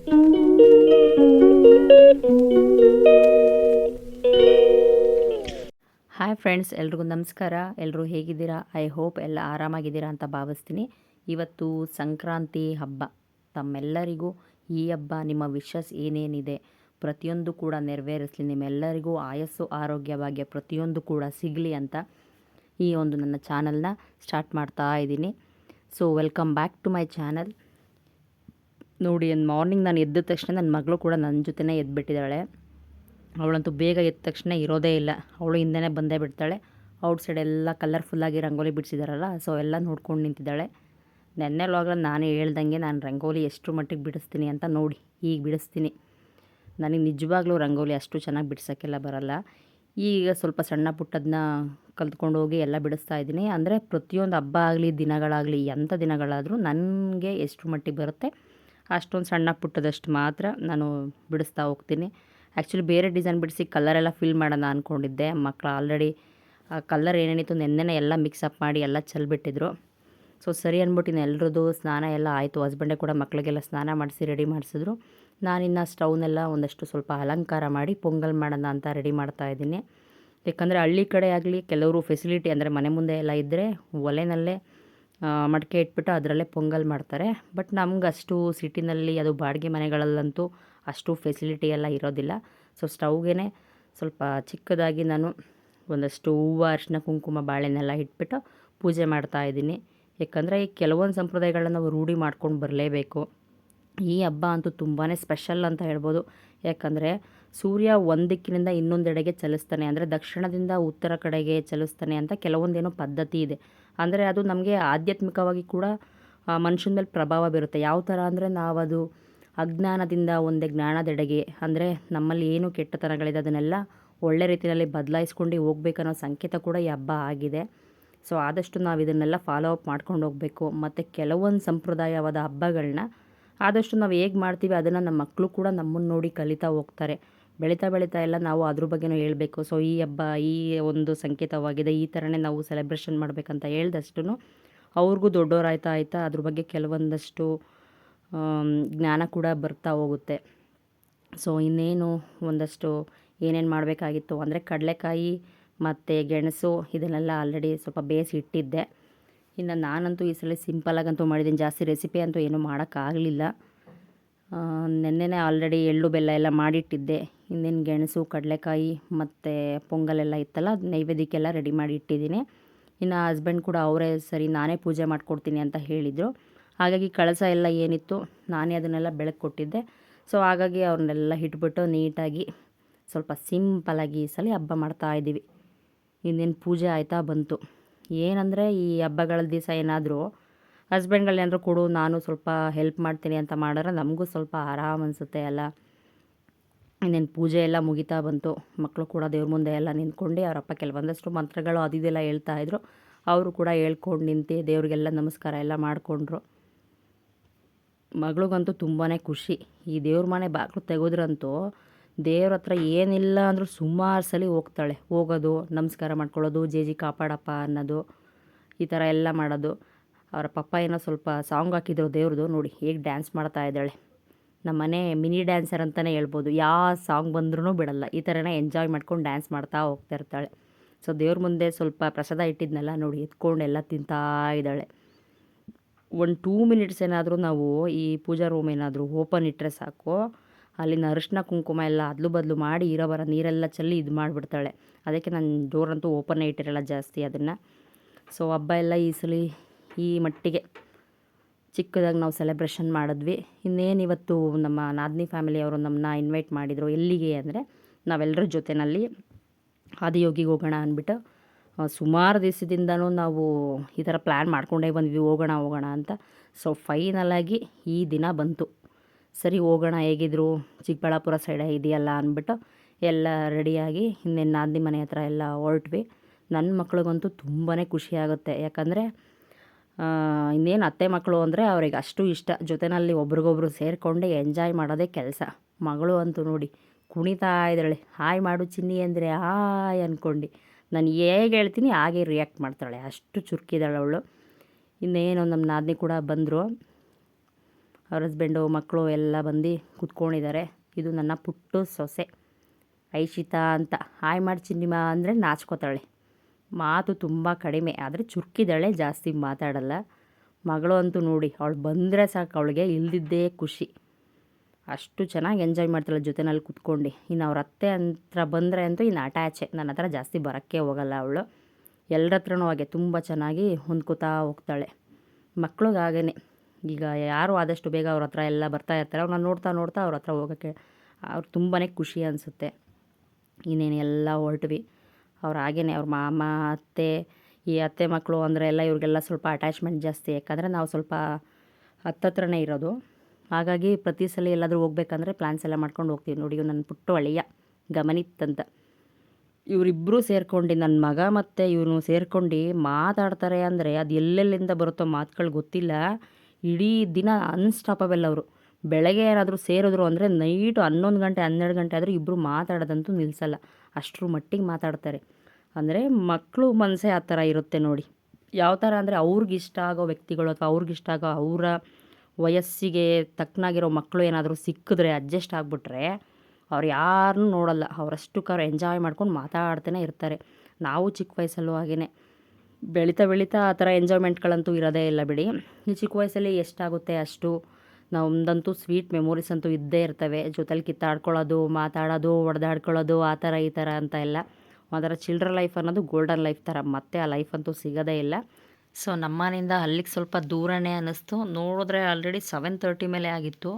Hi friends, ಎಲ್ರಿಗೂ ನಮಸ್ಕಾರ. ಎಲ್ಲರೂ ಹೇಗಿದ್ದೀರಾ? ಐ ಹೋಪ್ ಎಲ್ಲ ಆರಾಮಾಗಿದ್ದೀರಾ ಅಂತ ಭಾವಿಸ್ತೀನಿ. ಇವತ್ತು ಸಂಕ್ರಾಂತಿ ಹಬ್ಬ. ತಮ್ಮೆಲ್ಲರಿಗೂ ಈ ಹಬ್ಬ ನಿಮ್ಮ ವಿಶಸ್ ಏನೇನಿದೆ ಪ್ರತಿಯೊಂದು ಕೂಡ ನೆರವೇರಿಸಲಿ, ನಿಮ್ಮೆಲ್ಲರಿಗೂ ಆಯಸ್ಸು ಆರೋಗ್ಯ ಭಾಗ್ಯ ಪ್ರತಿಯೊಂದು ಕೂಡ ಸಿಗಲಿ ಅಂತ ಈ ಒಂದು ನನ್ನ ಚಾನಲ್ನ ಸ್ಟಾರ್ಟ್ ಮಾಡ್ತಾ ಇದ್ದೀನಿ. So welcome back to my channel. ನೋಡಿ, ಮಾರ್ನಿಂಗ್ ನಾನು ಎದ್ದ ತಕ್ಷಣ ನನ್ನ ಮಗಳು ಕೂಡ ನನ್ನ ಜೊತೆನೇ ಎದ್ಬಿಟ್ಟಿದ್ದಾಳೆ. ಅವಳಂತೂ ಬೇಗ ಎದ್ದ ತಕ್ಷಣ ಇರೋದೇ ಇಲ್ಲ, ಅವಳು ಹಿಂದೆನೇ ಬಂದೇ ಬಿಡ್ತಾಳೆ. ಔಟ್ ಸೈಡ್ ಎಲ್ಲ ಕಲರ್ಫುಲ್ಲಾಗಿ ರಂಗೋಲಿ ಬಿಡಿಸಿದಾರಲ್ಲ, ಸೊ ಎಲ್ಲ ನೋಡ್ಕೊಂಡು ನಿಂತಿದ್ದಾಳೆ. ನೆನ್ನೆ ವ್ಲಾಗಲ್ಲಿ ನಾನೇ ಹೇಳ್ದಂಗೆ ನಾನು ರಂಗೋಲಿ ಎಷ್ಟು ಮಟ್ಟಿಗೆ ಬಿಡಿಸ್ತೀನಿ ಅಂತ ನೋಡಿ, ಈಗ ಬಿಡಿಸ್ತೀನಿ. ನನಗೆ ನಿಜವಾಗ್ಲೂ ರಂಗೋಲಿ ಅಷ್ಟು ಚೆನ್ನಾಗಿ ಬಿಡ್ಸೋಕ್ಕೆಲ್ಲ ಬರಲ್ಲ. ಈಗ ಸ್ವಲ್ಪ ಸಣ್ಣ ಪುಟ್ಟದನ್ನ ಕಲ್ತ್ಕೊಂಡು ಹೋಗಿ ಎಲ್ಲ ಬಿಡಿಸ್ತಾ ಇದ್ದೀನಿ. ಅಂದರೆ ಪ್ರತಿಯೊಂದು ಹಬ್ಬ ಆಗಲಿ ದಿನಗಳಾಗಲಿ ಎಂಥ ದಿನಗಳಾದರೂ ನನಗೆ ಎಷ್ಟು ಮಟ್ಟಿಗೆ ಬರುತ್ತೆ ಅಷ್ಟೊಂದು ಸಣ್ಣ ಪುಟ್ಟದಷ್ಟು ಮಾತ್ರ ನಾನು ಬಿಡಿಸ್ತಾ ಹೋಗ್ತೀನಿ. ಆ್ಯಕ್ಚುಲಿ ಬೇರೆ ಡಿಸೈನ್ ಬಿಡಿಸಿ ಕಲರೆಲ್ಲ ಫಿಲ್ ಮಾಡೋಣ ಅಂದ್ಕೊಂಡಿದ್ದೆ. ಮಕ್ಕಳು ಆಲ್ರೆಡಿ ಕಲರ್ ಏನೇನಿತ್ತು ನೆನ್ನೆನೇ ಎಲ್ಲ ಮಿಕ್ಸಪ್ ಮಾಡಿ ಎಲ್ಲ ಚೆಲ್ಬಿಟ್ಟಿದ್ರು. ಸೊ ಸರಿ ಅಂದ್ಬಿಟ್ಟು ಎಲ್ಲರದ್ದು ಸ್ನಾನ ಎಲ್ಲ ಆಯಿತು. ಹಸ್ಬೆಂಡೇ ಕೂಡ ಮಕ್ಕಳಿಗೆಲ್ಲ ಸ್ನಾನ ಮಾಡಿಸಿ ರೆಡಿ ಮಾಡಿಸಿದ್ರು. ನಾನಿನ್ನು ಸ್ಟವ್ನೆಲ್ಲ ಒಂದಷ್ಟು ಸ್ವಲ್ಪ ಅಲಂಕಾರ ಮಾಡಿ ಪೊಂಗಲ್ ಮಾಡೋಣ ಅಂತ ರೆಡಿ ಮಾಡ್ತಾಯಿದ್ದೀನಿ. ಯಾಕಂದರೆ ಹಳ್ಳಿ ಕಡೆ ಆಗಲಿ ಕೆಲವರು ಫೆಸಿಲಿಟಿ ಅಂದರೆ ಮನೆ ಮುಂದೆ ಎಲ್ಲ ಇದ್ದರೆ ಒಲೆನಲ್ಲೇ ಮಡಿಕೆ ಇಟ್ಬಿಟ್ಟು ಅದರಲ್ಲೇ ಪೊಂಗಲ್ ಮಾಡ್ತಾರೆ. ಬಟ್ ನಮ್ಗೆ ಅಷ್ಟು ಸಿಟಿನಲ್ಲಿ ಅದು ಬಾಡಿಗೆ ಮನೆಗಳಲ್ಲಂತೂ ಅಷ್ಟು ಫೆಸಿಲಿಟಿ ಎಲ್ಲ ಇರೋದಿಲ್ಲ. ಸೊ ಸ್ಟವ್ಗೆ ಸ್ವಲ್ಪ ಚಿಕ್ಕದಾಗಿ ನಾನು ಒಂದಷ್ಟು ಹೂವು, ಅರಿಶಿನ, ಕುಂಕುಮ, ಬಾಳೆನೆಲ್ಲ ಇಟ್ಬಿಟ್ಟು ಪೂಜೆ ಮಾಡ್ತಾಯಿದ್ದೀನಿ. ಯಾಕಂದರೆ ಈ ಕೆಲವೊಂದು ಸಂಪ್ರದಾಯಗಳನ್ನ ನಾವು ರೂಢಿ ಮಾಡ್ಕೊಂಡು ಬರಲೇಬೇಕು. ಈ ಹಬ್ಬ ಅಂತೂ ತುಂಬಾ ಸ್ಪೆಷಲ್ ಅಂತ ಹೇಳ್ಬೋದು. ಯಾಕಂದರೆ ಸೂರ್ಯ ಒಂದು ದಿಕ್ಕಿನಿಂದ ಇನ್ನೊಂದೆಡೆಗೆ ಚಲಿಸ್ತಾನೆ, ಅಂದರೆ ದಕ್ಷಿಣದಿಂದ ಉತ್ತರ ಕಡೆಗೆ ಚಲಿಸ್ತಾನೆ ಅಂತ ಕೆಲವೊಂದೇನೋ ಪದ್ಧತಿ ಇದೆ. ಅಂದರೆ ಅದು ನಮಗೆ ಆಧ್ಯಾತ್ಮಿಕವಾಗಿ ಕೂಡ ಮನುಷ್ಯನ ಮೇಲೆ ಪ್ರಭಾವ ಬೀರುತ್ತೆ. ಯಾವ ಥರ ಅಂದರೆ ನಾವದು ಅಜ್ಞಾನದಿಂದ ಒಂದೇ ಜ್ಞಾನದೆಡೆಗೆ, ಅಂದರೆ ನಮ್ಮಲ್ಲಿ ಏನು ಕೆಟ್ಟತನಗಳಿದೆ ಅದನ್ನೆಲ್ಲ ಒಳ್ಳೆ ರೀತಿಯಲ್ಲಿ ಬದಲಾಯಿಸ್ಕೊಂಡು ಹೋಗ್ಬೇಕನ್ನೋ ಸಂಕೇತ ಕೂಡ ಈ ಹಬ್ಬ ಆಗಿದೆ. ಸೊ ಆದಷ್ಟು ನಾವು ಇದನ್ನೆಲ್ಲ ಫಾಲೋ ಅಪ್ ಮಾಡ್ಕೊಂಡು ಹೋಗಬೇಕು. ಮತ್ತು ಕೆಲವೊಂದು ಸಂಪ್ರದಾಯವಾದ ಹಬ್ಬಗಳನ್ನ ಆದಷ್ಟು ನಾವು ಹೇಗೆ ಮಾಡ್ತೀವಿ ಅದನ್ನು ನಮ್ಮ ಮಕ್ಕಳು ಕೂಡ ನಮ್ಮನ್ನು ನೋಡಿ ಕಲಿತಾ ಹೋಗ್ತಾರೆ. ಬೆಳೀತಾ ಬೆಳೀತಾ ಎಲ್ಲ ನಾವು ಅದ್ರ ಬಗ್ಗೆನೂ ಹೇಳಬೇಕು. ಸೊ ಈ ಹಬ್ಬ ಈ ಒಂದು ಸಂಕೇತವಾಗಿದೆ, ಈ ಥರನೇ ನಾವು ಸೆಲೆಬ್ರೇಷನ್ ಮಾಡಬೇಕಂತ ಹೇಳ್ದಷ್ಟು ಅವ್ರಿಗೂ ದೊಡ್ಡವರಾಯ್ತಾ ಆಯ್ತಾ ಅದ್ರ ಬಗ್ಗೆ ಕೆಲವೊಂದಷ್ಟು ಜ್ಞಾನ ಕೂಡ ಬರ್ತಾ ಹೋಗುತ್ತೆ. ಸೊ ಇನ್ನೇನು ಒಂದಷ್ಟು ಏನೇನು ಮಾಡಬೇಕಾಗಿತ್ತು ಅಂದರೆ ಕಡಲೆಕಾಯಿ ಮತ್ತು ಗೆಣಸು ಇದನ್ನೆಲ್ಲ ಆಲ್ರೆಡಿ ಸ್ವಲ್ಪ ಬೇಯಿಸಿ ಇಟ್ಟಿದ್ದೆ. ಇನ್ನು ನಾನಂತೂ ಈ ಸಲ ಸಿಂಪಲಾಗಂತೂ ಮಾಡಿದ್ದೀನಿ, ಜಾಸ್ತಿ ರೆಸಿಪಿ ಅಂತೂ ಏನೂ ಮಾಡೋಕ್ಕಾಗಲಿಲ್ಲ. ನೆನ್ನೆನೇ ಆಲ್ರೆಡಿ ಎಳ್ಳು ಬೆಲ್ಲ ಎಲ್ಲ ಮಾಡಿಟ್ಟಿದ್ದೆ. ಇನ್ನೇನು ಗೆಣಸು, ಕಡಲೆಕಾಯಿ ಮತ್ತು ಪೊಂಗಲೆಲ್ಲ ಇತ್ತಲ್ಲ, ನೈವೇದ್ಯಕ್ಕೆಲ್ಲ ರೆಡಿ ಮಾಡಿ ಇಟ್ಟಿದ್ದೀನಿ. ಇನ್ನು ಹಸ್ಬೆಂಡ್ ಕೂಡ ಅವರೇ ಸರಿ ನಾನೇ ಪೂಜೆ ಮಾಡಿಕೊಡ್ತೀನಿ ಅಂತ ಹೇಳಿದರು. ಹಾಗಾಗಿ ಕಳಸ ಎಲ್ಲ ಏನಿತ್ತು ನಾನೇ ಅದನ್ನೆಲ್ಲ ಬೆಳಕು ಕೊಟ್ಟಿದ್ದೆ. ಸೊ ಹಾಗಾಗಿ ಅವ್ರನ್ನೆಲ್ಲ ಇಟ್ಬಿಟ್ಟು ನೀಟಾಗಿ ಸ್ವಲ್ಪ ಸಿಂಪಲಾಗಿ ಈ ಸಲ ಹಬ್ಬ ಮಾಡ್ತಾಯಿದ್ದೀವಿ. ಇನ್ನೇನು ಪೂಜೆ ಆಯಿತಾ ಬಂತು. ಏನಂದರೆ ಈ ಹಬ್ಬಗಳ ದಿವಸ ಏನಾದರೂ ಹಸ್ಬೆಂಡ್ಗಳೇನಾದ್ರು ಕೊಡು ನಾನು ಸ್ವಲ್ಪ ಹೆಲ್ಪ್ ಮಾಡ್ತೀನಿ ಅಂತ ಮಾಡಿದ್ರೆ ನಮಗೂ ಸ್ವಲ್ಪ ಆರಾಮ್ ಅನಿಸುತ್ತೆ ಅಲ್ಲ. ಇನ್ನೇನು ಪೂಜೆ ಎಲ್ಲ ಮುಗಿತಾ ಬಂತು. ಮಕ್ಕಳು ಕೂಡ ದೇವ್ರ ಮುಂದೆ ಎಲ್ಲ ನಿಂತ್ಕೊಂಡು ಅವರಪ್ಪ ಕೆಲವೊಂದಷ್ಟು ಮಂತ್ರಗಳು ಅದಿದೆಲ್ಲ ಹೇಳ್ತಾಯಿದ್ರು. ಅವರು ಕೂಡ ಹೇಳ್ಕೊಂಡು ನಿಂತು ದೇವ್ರಿಗೆಲ್ಲ ನಮಸ್ಕಾರ ಎಲ್ಲ ಮಾಡಿಕೊಂಡ್ರು. ಮಗಳಿಗಂತೂ ತುಂಬಾ ಖುಷಿ. ಈ ದೇವ್ರ ಮನೆ ಬಾಗಿಲು ತೆಗೆದ್ರಂತೂ ದೇವ್ರ ಹತ್ರ ಏನಿಲ್ಲ ಅಂದರೂ ಸುಮಾರು ಸಲ ಹೋಗ್ತಾಳೆ. ಹೋಗೋದು, ನಮಸ್ಕಾರ ಮಾಡ್ಕೊಳ್ಳೋದು, ಜೇಜಿ ಕಾಪಾಡಪ್ಪ ಅನ್ನೋದು, ಈ ಥರ ಎಲ್ಲ ಮಾಡೋದು. ಅವರ ಪಪ್ಪ ಏನೋ ಸ್ವಲ್ಪ ಸಾಂಗ್ ಹಾಕಿದ್ರು ದೇವ್ರದ್ದು, ನೋಡಿ ಹೇಗೆ ಡ್ಯಾನ್ಸ್ ಮಾಡ್ತಾ ಇದ್ದಾಳೆ. ನಮ್ಮ ಮನೆ ಮಿನಿ ಡ್ಯಾನ್ಸರ್ ಅಂತಲೇ ಹೇಳ್ಬೋದು. ಯಾವ ಸಾಂಗ್ ಬಂದ್ರೂ ಬಿಡಲ್ಲ, ಈ ಥರನೇ ಎಂಜಾಯ್ ಮಾಡ್ಕೊಂಡು ಡ್ಯಾನ್ಸ್ ಮಾಡ್ತಾ ಹೋಗ್ತಾ ಇರ್ತಾಳೆ. ಸೊ ದೇವ್ರ ಮುಂದೆ ಸ್ವಲ್ಪ ಪ್ರಸಾದ ಇಟ್ಟಿದ್ನೆಲ್ಲ ನೋಡಿ ಎತ್ಕೊಂಡು ಎಲ್ಲ ತಿಂತಾ ಇದ್ದಾಳೆ. ಒಂದು 2 ಮಿನಿಟ್ಸ್ ಏನಾದರೂ ನಾವು ಈ ಪೂಜಾ ರೂಮ್ ಏನಾದರೂ ಓಪನ್ ಇಟ್ಟರೆ ಸಾಕು, ಅಲ್ಲಿನ ಅರಿಶಿನ ಕುಂಕುಮ ಎಲ್ಲ ಅದಲು ಬದಲು ಮಾಡಿ ಇರೋ ಬರೋ ನೀರೆಲ್ಲ ಚೆಲ್ಲಿ ಇದು ಮಾಡಿಬಿಡ್ತಾಳೆ. ಅದಕ್ಕೆ ನಾನು ಡೋರಂತೂ ಓಪನ್ನೇ ಇಟ್ಟಿರಲ್ಲ ಜಾಸ್ತಿ ಅದನ್ನು. ಸೊ ಹಬ್ಬ ಎಲ್ಲ ಈ ಸಲ ಈ ಮಟ್ಟಿಗೆ ಚಿಕ್ಕದಾಗಿ ನಾವು ಸೆಲೆಬ್ರೇಷನ್ ಮಾಡಿದ್ವಿ. ಇನ್ನೇನು ಇವತ್ತು ನಮ್ಮ ನಾದಿನಿ ಫ್ಯಾಮಿಲಿಯವರು ನಮ್ಮನ್ನ ಇನ್ವೈಟ್ ಮಾಡಿದರು. ಎಲ್ಲಿಗೆ ಅಂದರೆ ನಾವೆಲ್ಲರ ಜೊತೆಯಲ್ಲಿ ಆದಿಯೋಗಿಗೆ ಹೋಗೋಣ ಅಂದ್ಬಿಟ್ಟು ಸುಮಾರು ದಿವಸದಿಂದನೂ ನಾವು ಈ ಥರ ಪ್ಲ್ಯಾನ್ ಮಾಡ್ಕೊಂಡೇ ಬಂದ್ವಿ ಹೋಗೋಣ ಅಂತ. ಸೊ ಫೈನಲಾಗಿ ಈ ದಿನ ಬಂತು. ಸರಿ ಹೋಗೋಣ, ಹೇಗಿದ್ರು ಚಿಕ್ಕಬಳ್ಳಾಪುರ ಸೈಡ್ ಇದೆಯಲ್ಲ ಅಂದ್ಬಿಟ್ಟು ಎಲ್ಲ ರೆಡಿಯಾಗಿ ಇನ್ನೇನು ನಾದಿನಿ ಮನೆ ಹತ್ರ ಎಲ್ಲ ಹೊರಟ್ವಿ. ನನ್ನ ಮಕ್ಳಿಗಂತೂ ತುಂಬಾ ಖುಷಿಯಾಗುತ್ತೆ. ಯಾಕಂದರೆ ಇನ್ನೇನು ಅತ್ತೆ ಮಕ್ಕಳು ಅಂದರೆ ಅವ್ರಿಗೆ ಅಷ್ಟು ಇಷ್ಟ. ಜೊತೆಯಲ್ಲಿ ಒಬ್ರಿಗೊಬ್ರು ಸೇರಿಕೊಂಡೆ ಎಂಜಾಯ್ ಮಾಡೋದೇ ಕೆಲಸ. ಮಗಳು ಅಂತೂ ನೋಡಿ ಕುಣಿತಾ ಇದ್ದಾಳೆ. ಹಾಯ್ ಮಾಡು ಚಿನ್ನಿ ಅಂದರೆ ಹಾಯ್ ಅಂದ್ಕೊಂಡು ನಾನು ಹೇಗೆ ಹೇಳ್ತೀನಿ ಹಾಗೆ ರಿಯಾಕ್ಟ್ ಮಾಡ್ತಾಳೆ, ಅಷ್ಟು ಚುರುಕಿದ್ದಾಳೆ ಅವಳು. ಇನ್ನೇನು ನಮ್ಮ ನಾದಿನಿ ಕೂಡ ಬಂದರು. ಅವ್ರ ಹಸ್ಬೆಂಡು ಮಕ್ಕಳು ಎಲ್ಲ ಬಂದು ಕೂತ್ಕೊಂಡಿದ್ದಾರೆ. ಇದು ನನ್ನ ಪುಟ್ಟು ಸೊಸೆ ಐಶಿತಾ ಅಂತ. ಹಾಯ್ ಮಾಡಿ ಚಿನ್ನಿಮಾ ಅಂದರೆ ನಾಚ್ಕೋತಾಳೆ. ಮಾತು ತುಂಬ ಕಡಿಮೆ, ಆದರೆ ಚುರುಕಿದ್ದಾಳೆ, ಜಾಸ್ತಿ ಮಾತಾಡಲ್ಲ. ಮಗಳು ಅಂತೂ ನೋಡಿ, ಅವಳು ಬಂದರೆ ಸಾಕು, ಅವಳಿಗೆ ಇಲ್ದಿದ್ದೇ ಖುಷಿ. ಅಷ್ಟು ಚೆನ್ನಾಗಿ ಎಂಜಾಯ್ ಮಾಡ್ತಾಳೆ ಜೊತೆನಲ್ಲಿ ಕುತ್ಕೊಂಡು. ಇನ್ನು ಅವ್ರ ಅತ್ತೆ ಹತ್ರ ಬಂದರೆ ಅಂತೂ ಇನ್ನು ಅಟ್ಯಾಚೆ. ನನ್ನ ಹತ್ರ ಜಾಸ್ತಿ ಬರೋಕ್ಕೆ ಹೋಗಲ್ಲ ಅವಳು. ಎಲ್ಲರ ಹತ್ರನೂ ಹಾಗೆ ತುಂಬ ಚೆನ್ನಾಗಿ ಹೊಂದ್ಕೋತಾ ಹೋಗ್ತಾಳೆ. ಮಕ್ಳಿಗೆ ಹಾಗೇ. ಈಗ ಯಾರು ಆದಷ್ಟು ಬೇಗ ಅವ್ರ ಹತ್ರ ಎಲ್ಲ ಬರ್ತಾ ಇರ್ತಾರೆ. ಅವ್ರನ್ನ ನೋಡ್ತಾ ನೋಡ್ತಾ ಅವ್ರ ಹತ್ರ ಹೋಗೋಕ್ಕೆ ಅವ್ರು ತುಂಬಾ ಖುಷಿ ಅನಿಸುತ್ತೆ. ಇನ್ನೇನು ಎಲ್ಲ ಹೊರಟ್ವಿ. ಅವ್ರು ಹಾಗೇ ಅವ್ರ ಮಾಮ ಅತ್ತೆ, ಈ ಅತ್ತೆ ಮಕ್ಕಳು ಅಂದರೆ ಎಲ್ಲ ಇವ್ರಿಗೆಲ್ಲ ಸ್ವಲ್ಪ ಅಟ್ಯಾಚ್ಮೆಂಟ್ ಜಾಸ್ತಿ. ಯಾಕಂದರೆ ನಾವು ಸ್ವಲ್ಪ ಹತ್ತತ್ರನೇ ಇರೋದು. ಹಾಗಾಗಿ ಪ್ರತಿ ಸಲ ಎಲ್ಲಾದರೂ ಹೋಗ್ಬೇಕಂದ್ರೆ ಪ್ಲ್ಯಾನ್ಸ್ ಎಲ್ಲ ಮಾಡ್ಕೊಂಡು ಹೋಗ್ತೀವಿ. ನೋಡಿ ನನ್ನ ಪುಟ್ಟು ಅಳಿಯ ಗಮನಿತ್ ಅಂತ, ಇವರಿಬ್ಬರೂ ಸೇರ್ಕೊಂಡು, ನನ್ನ ಮಗ ಮತ್ತು ಇವನು ಸೇರ್ಕೊಂಡು ಮಾತಾಡ್ತಾರೆ ಅಂದರೆ ಅದು ಎಲ್ಲೆಲ್ಲಿಂದ ಬರುತ್ತೋ ಮಾತುಗಳು ಗೊತ್ತಿಲ್ಲ. ಇಡೀ ದಿನ ಅನ್ಸ್ಟಾಪಬಲ್ ಅವರು. ಬೆಳಗ್ಗೆ ಏನಾದರೂ ಸೇರಿದ್ರು ಅಂದರೆ ನೈಟು 11 ಗಂಟೆ 12 ಗಂಟೆ ಆದರೂ ಇಬ್ಬರು ಮಾತಾಡೋದಂತೂ ನಿಲ್ಲಿಸಲ್ಲ. ಅಷ್ಟರ ಮಟ್ಟಿಗೆ ಮಾತಾಡ್ತಾರೆ. ಅಂದರೆ ಮಕ್ಕಳು ಮನಸ್ಸೇ ಆ ಥರ ಇರುತ್ತೆ ನೋಡಿ. ಯಾವ ಥರ ಅಂದರೆ ಅವ್ರಿಗಿಷ್ಟ ಆಗೋ ವ್ಯಕ್ತಿಗಳು ಅಥವಾ ಅವ್ರಿಗಿಷ್ಟ ಆಗೋ ಅವರ ವಯಸ್ಸಿಗೆ ತಕ್ಕನಾಗಿರೋ ಮಕ್ಕಳು ಏನಾದರೂ ಸಿಕ್ಕಿದ್ರೆ, ಅಡ್ಜಸ್ಟ್ ಆಗಿಬಿಟ್ರೆ, ಅವ್ರು ಯಾರನ್ನೂ ನೋಡಲ್ಲ. ಅವರಷ್ಟಕ್ಕೆ ಎಂಜಾಯ್ ಮಾಡ್ಕೊಂಡು ಮಾತಾಡ್ತಾನೆ ಇರ್ತಾರೆ. ನಾವು ಚಿಕ್ಕ ವಯಸ್ಸಲ್ಲೂ ಹಾಗೇ ಬೆಳೀತಾ ಬೆಳೀತಾ ಆ ಥರ ಎಂಜಾಯ್ಮೆಂಟ್ಗಳಂತೂ ಇರೋದೇ ಇಲ್ಲ ಬಿಡಿ. ಈ ಚಿಕ್ಕ ವಯಸ್ಸಲ್ಲಿ ಎಷ್ಟಾಗುತ್ತೆ ಅಷ್ಟು ನಮ್ಮದಂತೂ ಸ್ವೀಟ್ ಮೆಮೊರೀಸ್ ಅಂತೂ ಇದ್ದೇ ಇರ್ತವೆ. ಜೊತೆಲಿ ಕಿತ್ತಾಡ್ಕೊಳ್ಳೋದು, ಮಾತಾಡೋದು, ಹೊಡೆದಾಡ್ಕೊಳ್ಳೋದು, ಆ ಥರ ಈ ಥರ ಅಂತ ಎಲ್ಲ. ಒಂಥರ ಚಿಲ್ಡ್ರನ್ ಲೈಫ್ ಅನ್ನೋದು ಗೋಲ್ಡನ್ ಲೈಫ್ ಥರ. ಮತ್ತೆ ಆ ಲೈಫ್ ಅಂತೂ ಸಿಗೋದೇ ಇಲ್ಲ. ಸೊ ನಮ್ಮನೆಯಿಂದ ಅಲ್ಲಿಗೆ ಸ್ವಲ್ಪ ದೂರನೇ ಅನ್ನಿಸ್ತು. ನೋಡಿದ್ರೆ ಆಲ್ರೆಡಿ 7:30 ಮೇಲೆ ಆಗಿತ್ತು.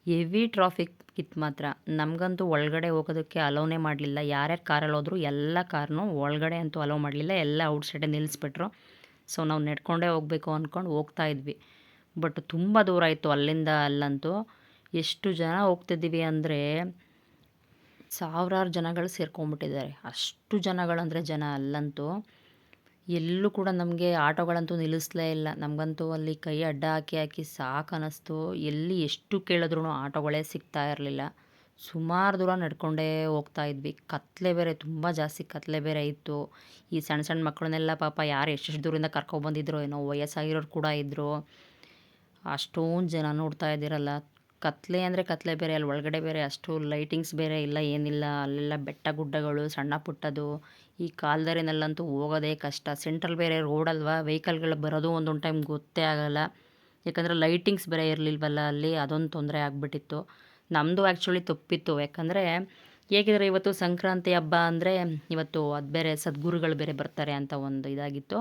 ಹೆವಿ ಟ್ರಾಫಿಕ್ ಇತ್ತು ಮಾತ್ರ. ನಮಗಂತೂ ಒಳಗಡೆ ಹೋಗೋದಕ್ಕೆ ಅಲೋನೇ ಮಾಡಲಿಲ್ಲ. ಯಾರ್ಯಾರು ಕಾರಲ್ಲಿ ಹೋದ್ರು ಎಲ್ಲ ಕಾರ್ನೂ ಒಳಗಡೆ ಅಂತೂ ಅಲೋ ಮಾಡಲಿಲ್ಲ. ಎಲ್ಲ ಔಟ್ಸೈಡೇ ನಿಲ್ಲಿಸ್ಬಿಟ್ರು. ಸೊ ನಾವು ನಡ್ಕೊಂಡೇ ಹೋಗಬೇಕು ಅಂದ್ಕೊಂಡು ಹೋಗ್ತಾ ಇದ್ವಿ. ಬಟ್ ತುಂಬ ದೂರ ಇತ್ತು ಅಲ್ಲಿಂದ ಅಲ್ಲಂತೂ. ಎಷ್ಟು ಜನ ಹೋಗ್ತಿದ್ದೀವಿ ಅಂದರೆ ಸಾವಿರಾರು ಜನಗಳು ಸೇರ್ಕೊಂಡ್ಬಿಟ್ಟಿದ್ದಾರೆ. ಅಷ್ಟು ಜನಗಳಂದರೆ ಜನ ಅಲ್ಲಂತೂ. ಎಲ್ಲೂ ಕೂಡ ನಮಗೆ ಆಟೋಗಳಂತೂ ನಿಲ್ಲಿಸಲೇ ಇಲ್ಲ. ನಮಗಂತೂ ಅಲ್ಲಿ ಕೈ ಅಡ್ಡ ಹಾಕಿ ಹಾಕಿ ಸಾಕು ಅನ್ನಿಸ್ತು. ಎಲ್ಲಿ ಎಷ್ಟು ಕೇಳಿದ್ರೂ ಆಟೋಗಳೇ ಸಿಗ್ತಾ ಇರಲಿಲ್ಲ. ಸುಮಾರು ದೂರ ನಡ್ಕೊಂಡೇ ಹೋಗ್ತಾ ಇದ್ವಿ. ಕತ್ಲೆ ಬೇರೆ, ತುಂಬ ಜಾಸ್ತಿ ಕತ್ಲೆ ಬೇರೆ ಇತ್ತು. ಈ ಸಣ್ಣ ಸಣ್ಣ ಮಕ್ಕಳನ್ನೆಲ್ಲ ಪಾಪ ಯಾರು ಎಷ್ಟೆಷ್ಟು ದೂರಿಂದ ಕರ್ಕೊಬಂದಿದ್ರು ಏನೋ, ವಯಸ್ಸಾಗಿರೋರು ಕೂಡ ಇದ್ದರು. ಅಷ್ಟೊಂದು ಜನ ನೋಡ್ತಾ ಇದ್ದೀರಲ್ಲ. ಕತ್ಲೆ ಅಂದರೆ ಕತ್ಲೆ ಬೇರೆ, ಅಲ್ಲಿ ಒಳಗಡೆ ಬೇರೆ ಅಷ್ಟು ಲೈಟಿಂಗ್ಸ್ ಬೇರೆ ಇಲ್ಲ, ಏನಿಲ್ಲ. ಅಲ್ಲೆಲ್ಲ ಬೆಟ್ಟ ಗುಡ್ಡಗಳು, ಸಣ್ಣ ಪುಟ್ಟದು. ಈ ಕಾಲ್ದಾರಿನಲ್ಲಂತೂ ಹೋಗೋದೇ ಕಷ್ಟ. ಸೆಂಟ್ರಲ್ ಬೇರೆ ರೋಡ್ ಅಲ್ವಾ, ವೆಹಿಕಲ್ಗಳು ಬರೋದು ಒಂದೊಂದು ಟೈಮ್ ಗೊತ್ತೇ ಆಗೋಲ್ಲ. ಯಾಕಂದರೆ ಲೈಟಿಂಗ್ಸ್ ಬೇರೆ ಇರಲಿಲ್ವಲ್ಲ ಅಲ್ಲಿ, ಅದೊಂದು ತೊಂದರೆ ಆಗಿಬಿಟ್ಟಿತ್ತು. ನಮ್ಮದು ಆ್ಯಕ್ಚುಲಿ ತಪ್ಪಿತ್ತು. ಯಾಕಂದರೆ ಹೇಗಿದ್ರೆ ಇವತ್ತು ಸಂಕ್ರಾಂತಿ ಹಬ್ಬ ಅಂದರೆ ಇವತ್ತು ಅದು ಬೇರೆ ಸದ್ಗುರುಗಳು ಬೇರೆ ಬರ್ತಾರೆ ಅಂತ ಒಂದು ಇದಾಗಿತ್ತು.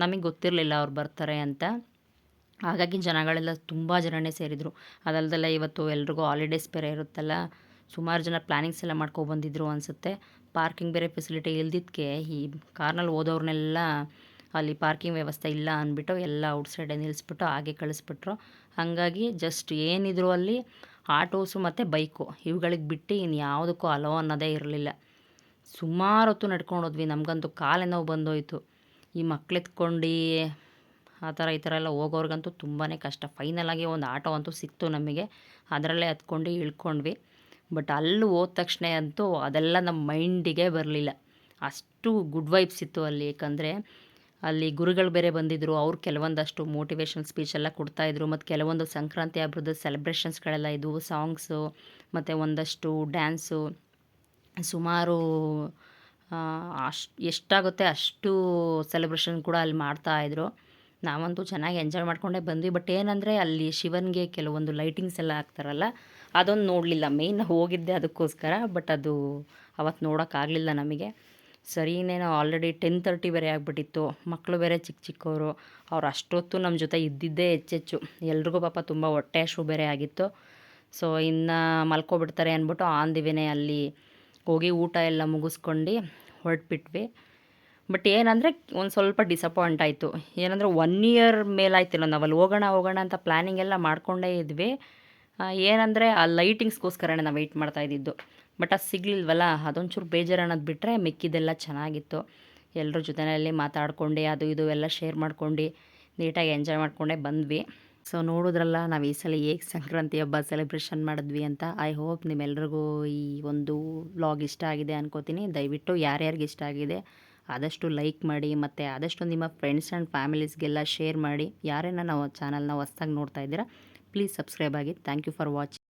ನಮಗೆ ಗೊತ್ತಿರಲಿಲ್ಲ ಅವ್ರು ಬರ್ತಾರೆ ಅಂತ. ಹಾಗಾಗಿ ಜನಗಳೆಲ್ಲ ತುಂಬ ಜನನೇ ಸೇರಿದರು. ಅದಲ್ದೆಲ್ಲ ಇವತ್ತು ಎಲ್ರಿಗೂ ಹಾಲಿಡೇಸ್ ಬೇರೆ ಇರುತ್ತಲ್ಲ, ಸುಮಾರು ಜನ ಪ್ಲ್ಯಾನಿಂಗ್ಸ್ ಎಲ್ಲ ಮಾಡ್ಕೊಬಂದಿದ್ರು ಅನಿಸುತ್ತೆ. ಪಾರ್ಕಿಂಗ್ ಬೇರೆ ಫೆಸಿಲಿಟಿ ಇಲ್ದಿದ್ದಕ್ಕೆ ಈ ಕಾರ್ನಲ್ಲಿ ಹೋದವ್ರನ್ನೆಲ್ಲ ಅಲ್ಲಿ ಪಾರ್ಕಿಂಗ್ ವ್ಯವಸ್ಥೆ ಇಲ್ಲ ಅಂದ್ಬಿಟ್ಟು ಎಲ್ಲ ಔಟ್ಸೈಡೇ ನಿಲ್ಲಿಸ್ಬಿಟ್ಟು ಹಾಗೆ ಕಳಿಸ್ಬಿಟ್ರು. ಹಾಗಾಗಿ ಜಸ್ಟ್ ಏನಿದ್ರು ಅಲ್ಲಿ ಆಟೋಸು ಮತ್ತು ಬೈಕು ಇವುಗಳಿಗೆ ಬಿಟ್ಟು ಇನ್ಯಾವುದಕ್ಕೂ ಅಲೋ ಅನ್ನೋದೇ ಇರಲಿಲ್ಲ. ಸುಮಾರು ಹೊತ್ತು ನಡ್ಕೊಂಡು ಹೋದ್ವಿ. ನಮಗಂತೂ ಕಾಲೇ ನೋವು ಬಂದೋಯ್ತು. ಈ ಮಕ್ಳೆತ್ಕೊಂಡು ಆ ಥರ ಈ ಥರ ಎಲ್ಲ ಹೋಗೋರ್ಗಂತೂ ತುಂಬಾ ಕಷ್ಟ. ಫೈನಲಾಗಿ ಒಂದು ಆಟೋ ಅಂತೂ ಸಿಕ್ತು ನಮಗೆ. ಅದರಲ್ಲೇ ಹತ್ಕೊಂಡು ಇಳ್ಕೊಂಡ್ವಿ. ಬಟ್ ಅಲ್ಲಿ ಹೋದ ತಕ್ಷಣ ಅಂತೂ ಅದೆಲ್ಲ ನಮ್ಮ ಮೈಂಡಿಗೆ ಬರಲಿಲ್ಲ. ಅಷ್ಟು ಗುಡ್ ವೈಬ್ಸ್ ಇತ್ತು ಅಲ್ಲಿ. ಏಕೆಂದರೆ ಅಲ್ಲಿ ಗುರುಗಳು ಬೇರೆ ಬಂದಿದ್ದರು. ಅವ್ರು ಕೆಲವೊಂದಷ್ಟು ಮೋಟಿವೇಶನಲ್ ಸ್ಪೀಚೆಲ್ಲ ಕೊಡ್ತಾಯಿದ್ರು. ಮತ್ತು ಕೆಲವೊಂದು ಸಂಕ್ರಾಂತಿ ಹಬ್ಬದ ಸೆಲೆಬ್ರೇಷನ್ಸ್ಗಳೆಲ್ಲ ಇದ್ವು, ಸಾಂಗ್ಸು ಮತ್ತು ಒಂದಷ್ಟು ಡ್ಯಾನ್ಸು. ಸುಮಾರು ಎಷ್ಟಾಗುತ್ತೆ ಅಷ್ಟು ಸೆಲೆಬ್ರೇಷನ್ ಕೂಡ ಅಲ್ಲಿ ಮಾಡ್ತಾಯಿದ್ರು. ನಾವಂತೂ ಚೆನ್ನಾಗಿ ಎಂಜಾಯ್ ಮಾಡ್ಕೊಂಡೇ ಬಂದ್ವಿ. ಬಟ್ ಏನಂದರೆ ಅಲ್ಲಿ ಶಿವನಿಗೆ ಕೆಲವೊಂದು ಲೈಟಿಂಗ್ಸ್ ಎಲ್ಲ ಹಾಕ್ತಾರಲ್ಲ, ಅದೊಂದು ನೋಡಲಿಲ್ಲ. ಮೇಯ್ನ್ ಹೋಗಿದ್ದೆ ಅದಕ್ಕೋಸ್ಕರ. ಬಟ್ ಅದು ಅವತ್ತು ನೋಡೋಕ್ಕಾಗಲಿಲ್ಲ ನಮಗೆ. ಸರಿ, ಇನ್ನೇನು ಆಲ್ರೆಡಿ 10:30 ಬೇರೆ ಆಗಿಬಿಟ್ಟಿತ್ತು. ಮಕ್ಕಳು ಬೇರೆ ಚಿಕ್ಕ ಚಿಕ್ಕವರು. ಅವ್ರು ಅಷ್ಟೊತ್ತು ನಮ್ಮ ಜೊತೆ ಇದ್ದಿದ್ದೇ ಹೆಚ್ಚೆಚ್ಚು. ಎಲ್ರಿಗೂ ಪಾಪ ತುಂಬ ಹೊಟ್ಟೆ ಹಸಿವು ಬೇರೆ ಆಗಿತ್ತು. ಸೊ ಇನ್ನು ಮಲ್ಕೊಬಿಡ್ತಾರೆ ಅಂದ್ಬಿಟ್ಟು ಆನ್ ದಿ ವೇನೇ ಅಲ್ಲಿ ಹೋಗಿ ಊಟ ಎಲ್ಲ ಮುಗಿಸ್ಕೊಂಡು ಹೊರಟ್ಬಿಟ್ವಿ. ಬಟ್ ಏನಂದರೆ ಒಂದು ಸ್ವಲ್ಪ ಡಿಸಪಾಯಿಂಟ್ ಆಯಿತು. ಏನಂದರೆ 1 ಇಯರ್ ಮೇಲಾಯ್ತಿಲ್ಲ ನಾವು ಅಲ್ಲಿ ಹೋಗೋಣ ಅಂತ ಪ್ಲ್ಯಾನಿಂಗ್ ಎಲ್ಲ ಮಾಡ್ಕೊಂಡೇ ಇದ್ವಿ. ಏನಂದರೆ ಆ ಲೈಟಿಂಗ್ಸ್ಗೋಸ್ಕರನೇ ನಾವು ವೆಯ್ಟ್ ಮಾಡ್ತಾಯಿದ್ದಿದ್ದು. ಬಟ್ ಅದು ಸಿಗಲಿಲ್ವಲ್ಲ, ಅದೊಂಚೂರು ಬೇಜಾರು ಅನ್ನೋದು ಬಿಟ್ಟರೆ ಮಿಕ್ಕಿದ್ದೆಲ್ಲ ಚೆನ್ನಾಗಿತ್ತು. ಎಲ್ಲರ ಜೊತೆಯಲ್ಲಿ ಮಾತಾಡ್ಕೊಂಡು ಅದು ಇದು ಎಲ್ಲ ಶೇರ್ ಮಾಡ್ಕೊಂಡು ನೀಟಾಗಿ ಎಂಜಾಯ್ ಮಾಡ್ಕೊಂಡೇ ಬಂದ್ವಿ. ಸೊ ನೋಡಿದ್ರಲ್ಲ ನಾವು ಈ ಸಲ ಹೇಗೆ ಸಂಕ್ರಾಂತಿ ಹಬ್ಬ ಸೆಲೆಬ್ರೇಷನ್ ಮಾಡಿದ್ವಿ ಅಂತ. ಐ ಹೋಪ್ ನಿಮ್ಮೆಲ್ರಿಗೂ ಈ ಒಂದು ವ್ಲಾಗ್ ಇಷ್ಟ ಆಗಿದೆ ಅನ್ಕೋತೀನಿ. ದಯವಿಟ್ಟು ಯಾರ್ಯಾರಿಗೆ ಇಷ್ಟ ಆಗಿದೆ ಆದಷ್ಟು ಲೈಕ್ ಮಾಡಿ, ಮತ್ತು ಆದಷ್ಟು ನಿಮ್ಮ ಫ್ರೆಂಡ್ಸ್ ಆ್ಯಂಡ್ ಫ್ಯಾಮಿಲೀಸ್ಗೆಲ್ಲ ಶೇರ್ ಮಾಡಿ. ಯಾರೇನ ನಾವು ಚಾನಲ್ನ ಹೊಸ್ದಾಗಿ ನೋಡ್ತಾ ಇದ್ದೀರಾ ಪ್ಲೀಸ್ ಸಬ್ಸ್ಕ್ರೈಬ್ ಆಗಿ. Thank you for watching.